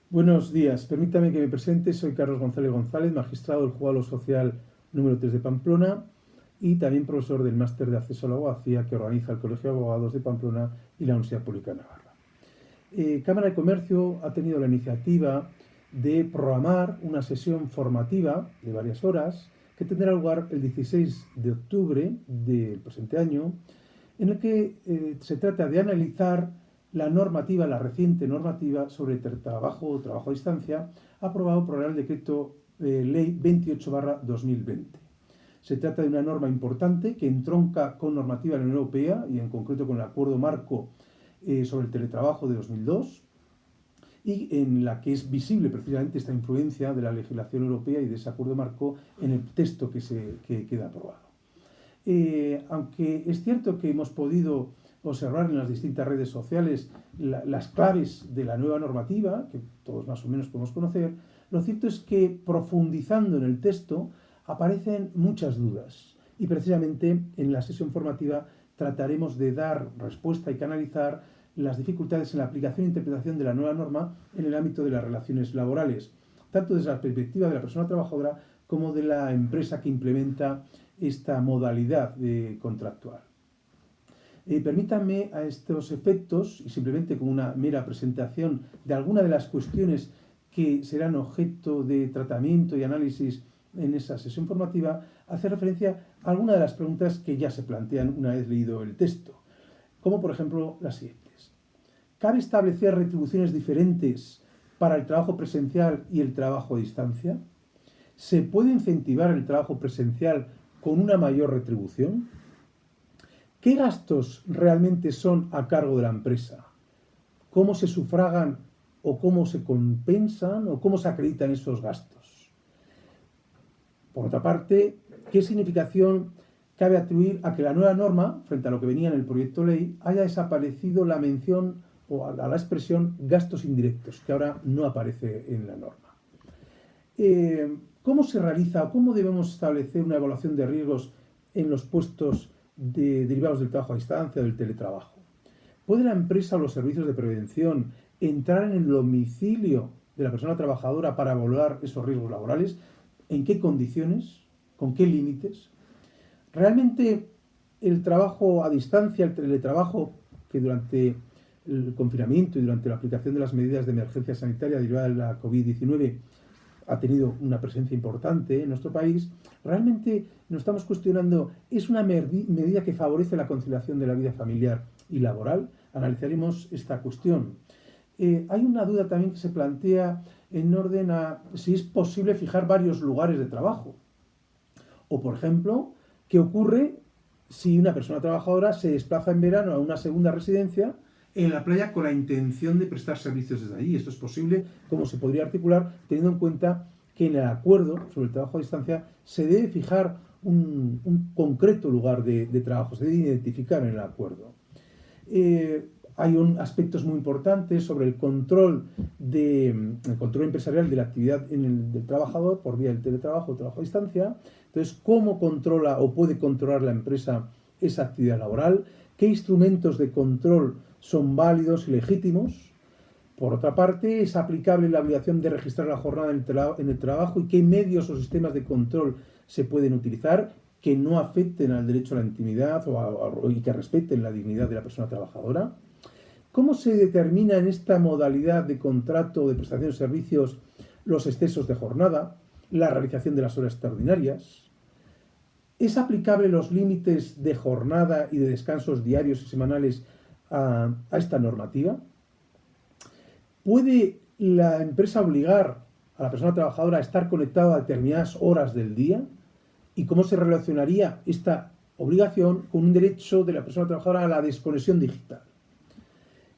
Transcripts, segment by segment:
Buenos días, permítame que me presente. Soy Carlos González González, magistrado del Juzgado Social número 3 de Pamplona y también profesor del Máster de Acceso a la Abogacía que organiza el Colegio de Abogados de Pamplona y la Universidad Pública de Navarra. Cámara de Comercio ha tenido la iniciativa de programar una sesión formativa de varias horas que tendrá lugar el 16 de octubre del presente año, en el que se trata de analizar la normativa, la reciente normativa sobre trabajo o trabajo a distancia, aprobado por el Real Decreto Ley 28/2020. Se trata de una norma importante que entronca con normativa de la Unión Europea y en concreto con el Acuerdo Marco sobre el teletrabajo de 2002 y en la que es visible precisamente esta influencia de la legislación europea y de ese Acuerdo Marco en el texto que queda aprobado. Aunque es cierto que hemos podido observar en las distintas redes sociales las claves de la nueva normativa, que todos más o menos podemos conocer, lo cierto es que profundizando en el texto aparecen muchas dudas y precisamente en la sesión formativa trataremos de dar respuesta y canalizar las dificultades en la aplicación e interpretación de la nueva norma en el ámbito de las relaciones laborales, tanto desde la perspectiva de la persona trabajadora como de la empresa que implementa esta modalidad contractual. Permítanme a estos efectos, y simplemente como una mera presentación de alguna de las cuestiones que serán objeto de tratamiento y análisis en esa sesión formativa, hacer referencia a algunas de las preguntas que ya se plantean una vez leído el texto, como por ejemplo las siguientes. ¿Cabe establecer retribuciones diferentes para el trabajo presencial y el trabajo a distancia? ¿Se puede incentivar el trabajo presencial con una mayor retribución? ¿Qué gastos realmente son a cargo de la empresa? ¿Cómo se sufragan o cómo se compensan o cómo se acreditan esos gastos? Por otra parte, ¿qué significación cabe atribuir a que la nueva norma, frente a lo que venía en el proyecto de ley, haya desaparecido la mención o a la expresión gastos indirectos, que ahora no aparece en la norma? ¿Cómo se realiza o cómo debemos establecer una evaluación de riesgos en los puestos derivados del trabajo a distancia o del teletrabajo? ¿Puede la empresa o los servicios de prevención entrar en el domicilio de la persona trabajadora para evaluar esos riesgos laborales? ¿En qué condiciones? ¿Con qué límites? ¿Realmente el trabajo a distancia, el teletrabajo, que durante el confinamiento y durante la aplicación de las medidas de emergencia sanitaria derivada de la COVID-19 ha tenido una presencia importante en nuestro país, realmente nos estamos cuestionando, ¿es una medida que favorece la conciliación de la vida familiar y laboral? Analizaremos esta cuestión. Hay una duda también que se plantea en orden a si es posible fijar varios lugares de trabajo. O, por ejemplo, ¿qué ocurre si una persona trabajadora se desplaza en verano a una segunda residencia en la playa con la intención de prestar servicios desde allí? ¿Esto es posible? ¿Cómo se podría articular teniendo en cuenta que en el acuerdo sobre el trabajo a distancia se debe fijar un concreto lugar de trabajo, se debe identificar en el acuerdo? Hay aspectos muy importantes sobre el control empresarial de la actividad del trabajador por vía del teletrabajo o trabajo a distancia. Entonces, ¿cómo controla o puede controlar la empresa esa actividad laboral? ¿Qué instrumentos de control son válidos y legítimos? Por otra parte, ¿es aplicable la obligación de registrar la jornada en el trabajo y qué medios o sistemas de control se pueden utilizar que no afecten al derecho a la intimidad y que respeten la dignidad de la persona trabajadora? ¿Cómo se determina en esta modalidad de contrato o de prestación de servicios los excesos de jornada, la realización de las horas extraordinarias? ¿Es aplicable los límites de jornada y de descansos diarios y semanales a esta normativa? ¿Puede la empresa obligar a la persona trabajadora a estar conectada a determinadas horas del día? ¿Y cómo se relacionaría esta obligación con un derecho de la persona trabajadora a la desconexión digital?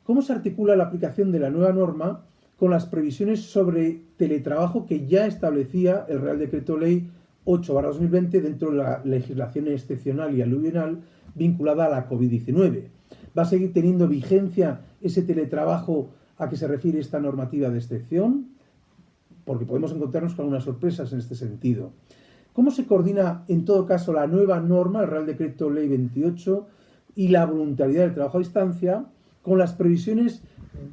¿Cómo se articula la aplicación de la nueva norma con las previsiones sobre teletrabajo que ya establecía el Real Decreto Ley 8/2020 dentro de la legislación excepcional y aluvional vinculada a la COVID-19? ¿Va a seguir teniendo vigencia ese teletrabajo a que se refiere esta normativa de excepción? Porque podemos encontrarnos con algunas sorpresas en este sentido. ¿Cómo se coordina, en todo caso, la nueva norma, el Real Decreto Ley 28, y la voluntariedad del trabajo a distancia con las previsiones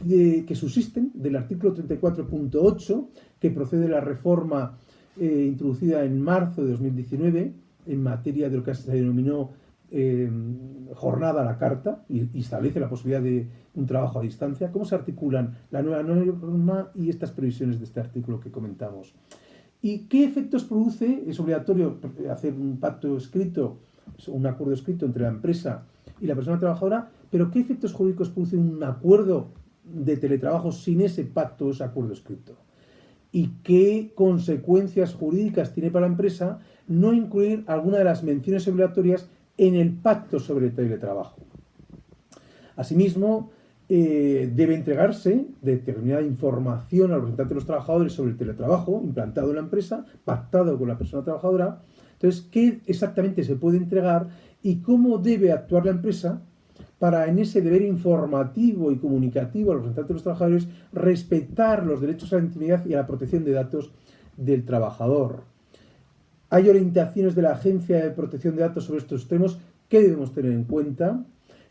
que subsisten del artículo 34.8, que procede de la reforma introducida en marzo de 2019 en materia de lo que se denominó jornada a la carta y establece la posibilidad de un trabajo a distancia. ¿Cómo se articulan la nueva norma y estas previsiones de este artículo que comentamos? ¿Y qué efectos produce? Es obligatorio hacer un pacto escrito, un acuerdo escrito entre la empresa y la persona trabajadora, pero ¿qué efectos jurídicos produce un acuerdo de teletrabajo sin ese pacto o ese acuerdo escrito? ¿Y qué consecuencias jurídicas tiene para la empresa no incluir alguna de las menciones obligatorias en el pacto sobre el teletrabajo? Asimismo, debe entregarse determinada información al representante de los trabajadores sobre el teletrabajo implantado en la empresa, pactado con la persona trabajadora. Entonces, ¿qué exactamente se puede entregar y cómo debe actuar la empresa para, en ese deber informativo y comunicativo al representante de los trabajadores, respetar los derechos a la intimidad y a la protección de datos del trabajador? Hay orientaciones de la Agencia de Protección de Datos sobre estos temas que debemos tener en cuenta.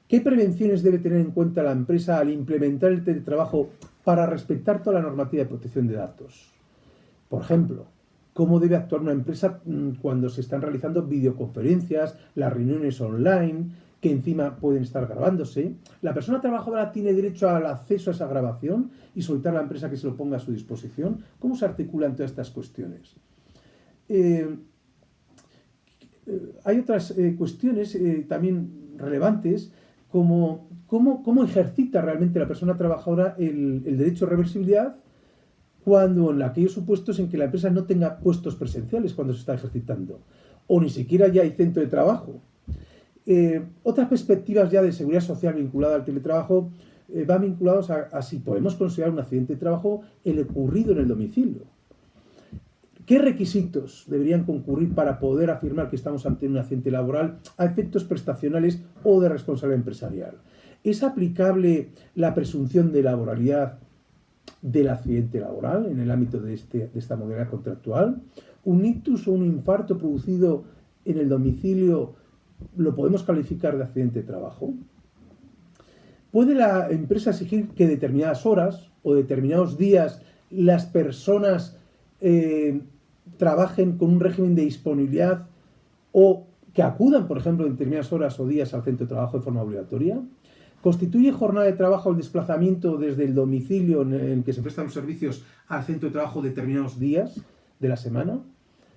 ¿Qué prevenciones debe tener en cuenta la empresa al implementar el teletrabajo para respetar toda la normativa de protección de datos? Por ejemplo, ¿cómo debe actuar una empresa cuando se están realizando videoconferencias, las reuniones online, que encima pueden estar grabándose? ¿La persona trabajadora tiene derecho al acceso a esa grabación y solicitar a la empresa que se lo ponga a su disposición? ¿Cómo se articulan todas estas cuestiones? Hay otras cuestiones también relevantes, como cómo ejercita realmente la persona trabajadora el derecho a reversibilidad cuando en aquellos supuestos en que la empresa no tenga puestos presenciales cuando se está ejercitando, o ni siquiera ya hay centro de trabajo. Otras perspectivas ya de seguridad social vinculada al teletrabajo van vinculados a si podemos considerar un accidente de trabajo el ocurrido en el domicilio. ¿Qué requisitos deberían concurrir para poder afirmar que estamos ante un accidente laboral a efectos prestacionales o de responsabilidad empresarial? ¿Es aplicable la presunción de laboralidad del accidente laboral en el ámbito de esta modalidad contractual? ¿Un ictus o un infarto producido en el domicilio lo podemos calificar de accidente de trabajo? ¿Puede la empresa exigir que determinadas horas o determinados días las personas trabajen con un régimen de disponibilidad o que acudan, por ejemplo, en determinadas horas o días al centro de trabajo de forma obligatoria? ¿Constituye jornada de trabajo el desplazamiento desde el domicilio en el que se prestan los servicios al centro de trabajo determinados días de la semana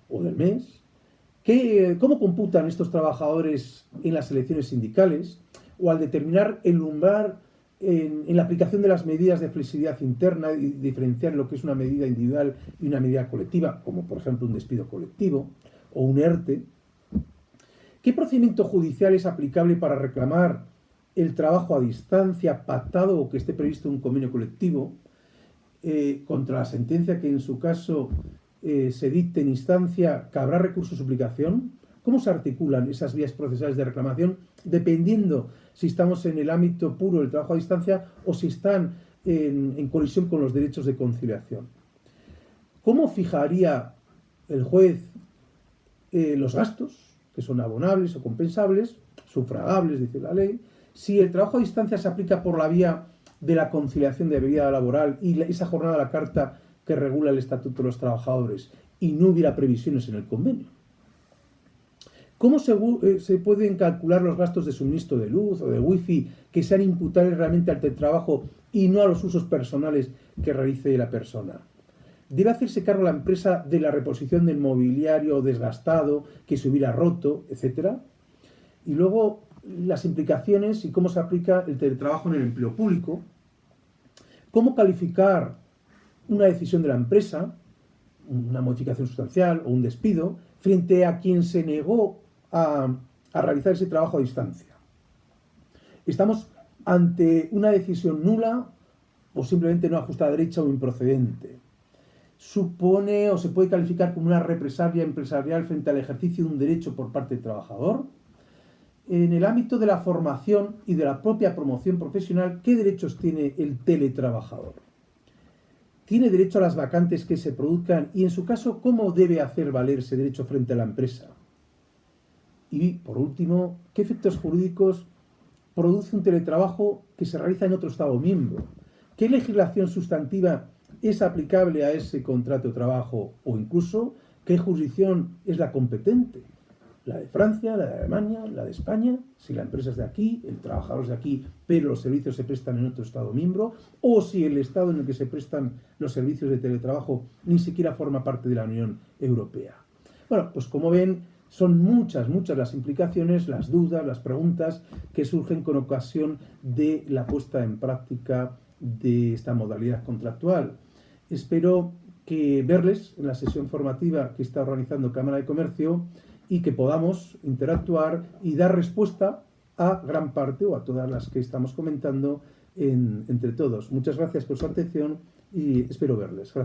o del mes? ¿Cómo computan estos trabajadores en las elecciones sindicales o al determinar el umbral en la aplicación de las medidas de flexibilidad interna y diferenciar lo que es una medida individual y una medida colectiva, como por ejemplo un despido colectivo o un ERTE? ¿Qué procedimiento judicial es aplicable para reclamar el trabajo a distancia pactado o que esté previsto un convenio colectivo contra la sentencia que en su caso se dicte en instancia? ¿Cabrá recurso de suplicación? ¿Cómo se articulan esas vías procesales de reclamación dependiendo si estamos en el ámbito puro del trabajo a distancia o si están en colisión con los derechos de conciliación? ¿Cómo fijaría el juez los gastos, que son abonables o compensables, sufragables, dice la ley, si el trabajo a distancia se aplica por la vía de la conciliación de vida laboral y esa jornada a la carta que regula el Estatuto de los Trabajadores y no hubiera previsiones en el convenio? ¿Cómo se pueden calcular los gastos de suministro de luz o de wifi que sean imputables realmente al teletrabajo y no a los usos personales que realice la persona? ¿Debe hacerse cargo la empresa de la reposición del mobiliario desgastado que se hubiera roto, etcétera? Y luego las implicaciones y cómo se aplica el teletrabajo en el empleo público. ¿Cómo calificar una decisión de la empresa, una modificación sustancial o un despido, frente a quien se negó a realizar ese trabajo a distancia? ¿Estamos ante una decisión nula o simplemente no ajustada a derecha o improcedente? ¿Supone o se puede calificar como una represalia empresarial frente al ejercicio de un derecho por parte del trabajador? En el ámbito de la formación y de la propia promoción profesional, ¿qué derechos tiene el teletrabajador? ¿Tiene derecho a las vacantes que se produzcan? Y en su caso, ¿cómo debe hacer valer ese derecho frente a la empresa? Y, por último, ¿qué efectos jurídicos produce un teletrabajo que se realiza en otro Estado miembro? qué legislación sustantiva es aplicable a ese contrato de trabajo o incluso qué jurisdicción es la competente. La de Francia, la de Alemania, la de España, si la empresa es de aquí, el trabajador es de aquí, pero los servicios se prestan en otro Estado miembro, o si el Estado en el que se prestan los servicios de teletrabajo ni siquiera forma parte de la Unión Europea. Bueno, pues como ven, son muchas las implicaciones, las dudas, las preguntas que surgen con ocasión de la puesta en práctica de esta modalidad contractual. Espero que verles en la sesión formativa que está organizando Cámara de Comercio y que podamos interactuar y dar respuesta a gran parte o a todas las que estamos comentando entre todos. Muchas gracias por su atención y espero verles. Gracias.